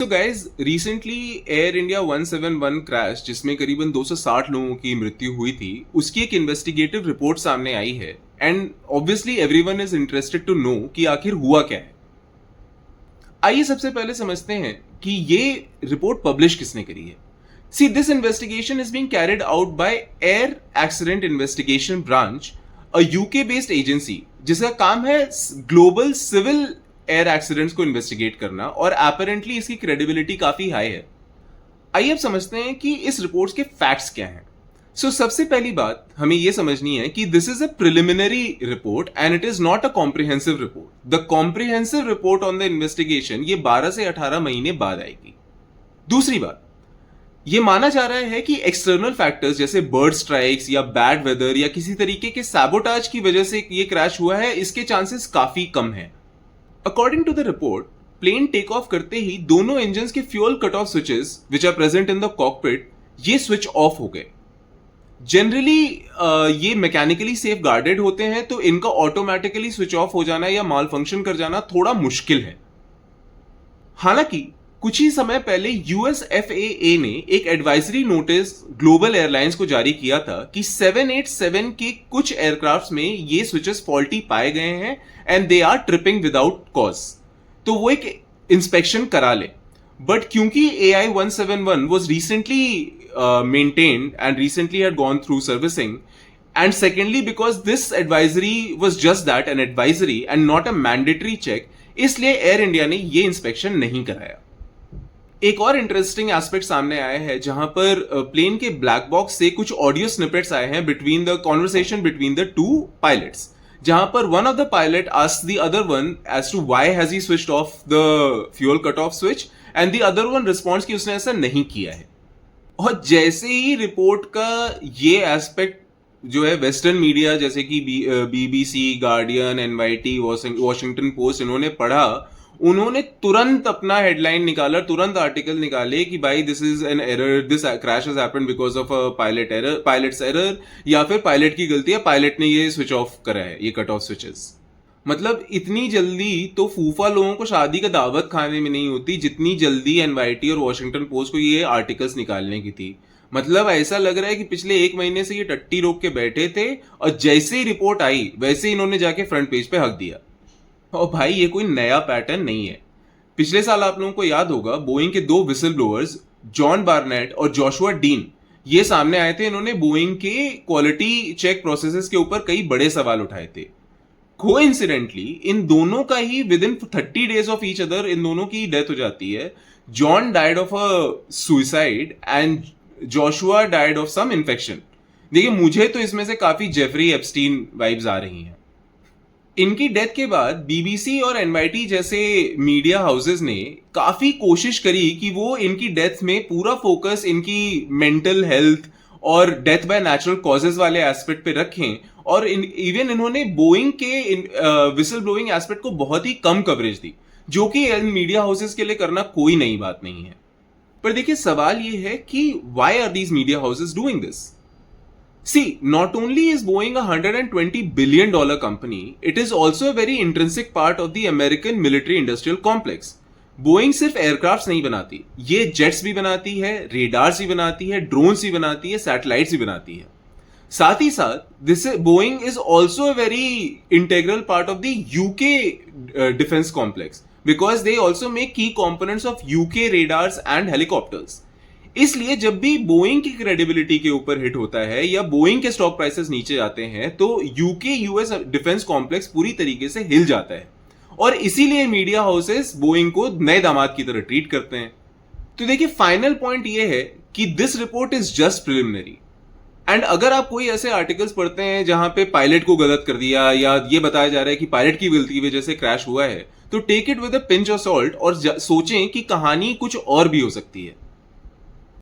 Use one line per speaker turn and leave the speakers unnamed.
तो guys recently air India 171 crash जिसमें करीबन 260 लोगों की मृत्यु हुई थी, उसकी एक इन्वेस्टिगेटिव रिपोर्ट सामने आई है and obviously everyone is interested to know कि आखिर हुआ क्या है। आइए सबसे पहले समझते हैं कि ये रिपोर्ट पब्लिश किसने करी है। See this investigation is being carried out by air accident investigation branch, a UK based agency जिसका काम है ग्लोबल सिविल एयर एक्सीडेंट्स को इन्वेस्टिगेट करना, और अपेरेंटली इसकी क्रेडिबिलिटी काफी हाई है। आइए अब समझते हैं कि इस रिपोर्ट्स के फैक्ट्स क्या हैं। सबसे पहली बात हमें यह समझनी है कि this is a preliminary report and it is not a comprehensive report. The comprehensive report on the investigation ये 12 से 18 महीने बाद आएगी। दूसरी बात, यह माना जा रहा है कि एक्सटर्नल फैक्टर्स जैसे बर्ड स्ट्राइक्स या बैड वेदर या किसी तरीके के सैबोटाज की वजह से ये क्रैश हुआ है, इसके चांसेस काफी कम है। According to the report, plane take off करते ही दोनों इंजन के fuel cut off switches which are present in the cockpit ये स्विच ऑफ हो गए। जनरली ये मैकेनिकली सेफ गार्डेड होते हैं, तो इनका ऑटोमेटिकली स्विच ऑफ हो जाना या माल फंक्शन कर जाना थोड़ा मुश्किल है। हालांकि कुछ ही समय पहले यूएस FAA ने एक एडवाइजरी नोटिस ग्लोबल एयरलाइंस को जारी किया था कि 787 के कुछ एयरक्राफ्ट में ये स्विचेस फॉल्टी पाए गए हैं and they are tripping without cause, तो वो एक इंस्पेक्शन करा ले। बट क्योंकि AI-171 was recently maintained and recently had gone through servicing, and secondly because this advisory was just that, an advisory and not a mandatory check, इसलिए air India ने ये inspection नहीं कराया। एक और इंटरेस्टिंग एस्पेक्ट सामने आया है जहां पर प्लेन के ब्लैक बॉक्स से कुछ ऑडियो स्निपेट्स आए हैं between the conversation between the two pilots, जहां पर one of the pilot asked the other one as to why has he switched off the fuel cut off switch and the other one response कि उसने ऐसा नहीं किया है। और जैसे ही रिपोर्ट का ये एस्पेक्ट जो है वेस्टर्न मीडिया जैसे कि BBC, guardian, NYT, Washington post इन्होंने पढ़ा, उन्होंने तुरंत अपना हेडलाइन निकाला, तुरंत आर्टिकल निकाले कि भाई this is an error, this crash has happened because of a pilots error, या फिर पायलट की गलती है, पायलट ने ये स्विच ऑफ करा है, ये कट ऑफ स्विचेस। मतलब इतनी जल्दी तो फूफा लोगों को शादी का दावत खाने में नहीं होती जितनी जल्दी NYT और वॉशिंगटन पोस्ट को ये आर्टिकल्स निकालने की थी। मतलब ऐसा लग रहा है कि पिछले एक महीने से ये टट्टी रोक के बैठे थे और जैसे ही रिपोर्ट आई वैसे ही इन्होंने जाके फ्रंट पेज पे हक दिया। और भाई ये कोई नया पैटर्न नहीं है। पिछले साल आप लोगों को याद होगा बोइंग के 2 विसल ब्लोअर्स जॉन बार्नेट और जोशुआ डीन ये सामने आए थे। इन्होंने बोइंग के क्वालिटी चेक प्रोसेसेस के ऊपर कई बड़े सवाल उठाए थे। कोइंसिडेंटली इन दोनों का ही within 30 days of each other इन दोनों की डेथ हो जाती है। John died of a suicide and Joshua died of some infection. देखिए मुझे तो इसमें से काफी जेफरी एप्स्टीन वाइब्स आ रही हैं। इनकी डेथ के बाद BBC और NYT जैसे मीडिया हाउसेस ने काफी कोशिश करी कि वो इनकी डेथ में पूरा फोकस इनकी मेंटल हेल्थ और डेथ बाय नेचुरल कॉजेज वाले एस्पेक्ट पे रखें, और इवन इन्होंने बोइंग के विसल ब्लोइंग एस्पेक्ट को बहुत ही कम कवरेज दी, जो कि मीडिया हाउसेस के लिए करना कोई नई बात नहीं है। पर देखिए सवाल ये है कि why are these media houses doing this? See, not only is Boeing a $120 billion company, it is also a very intrinsic part of the American military industrial complex. Boeing सिर्फ एयरक्राफ्ट नहीं बनाती, ये जेट्स भी बनाती है, radars भी बनाती है, ड्रोन्स भी बनाती है, सैटेलाइट्स भी बनाती है। साथ ही साथ Boeing is also a very integral part of the UK defense complex because they also make key components of UK radars and helicopters. इसलिए जब भी बोइंग की क्रेडिबिलिटी के ऊपर हिट होता है या बोइंग के स्टॉक प्राइसेस नीचे जाते हैं तो UK-US डिफेंस कॉम्प्लेक्स पूरी तरीके से हिल जाता है, और इसीलिए मीडिया हाउसेस बोइंग को नए दामाद की तरह ट्रीट करते हैं। तो देखिए फाइनल पॉइंट ये है कि this report is just preliminary, and अगर आप कोई ऐसे आर्टिकल्स पढ़ते हैं जहां पे पायलट को गलत कर दिया या ये बताया जा रहा है कि पायलट की गलती की वजह से क्रैश हुआ है, तो take it with a pinch of salt और सोचें कि कहानी कुछ और भी हो सकती है।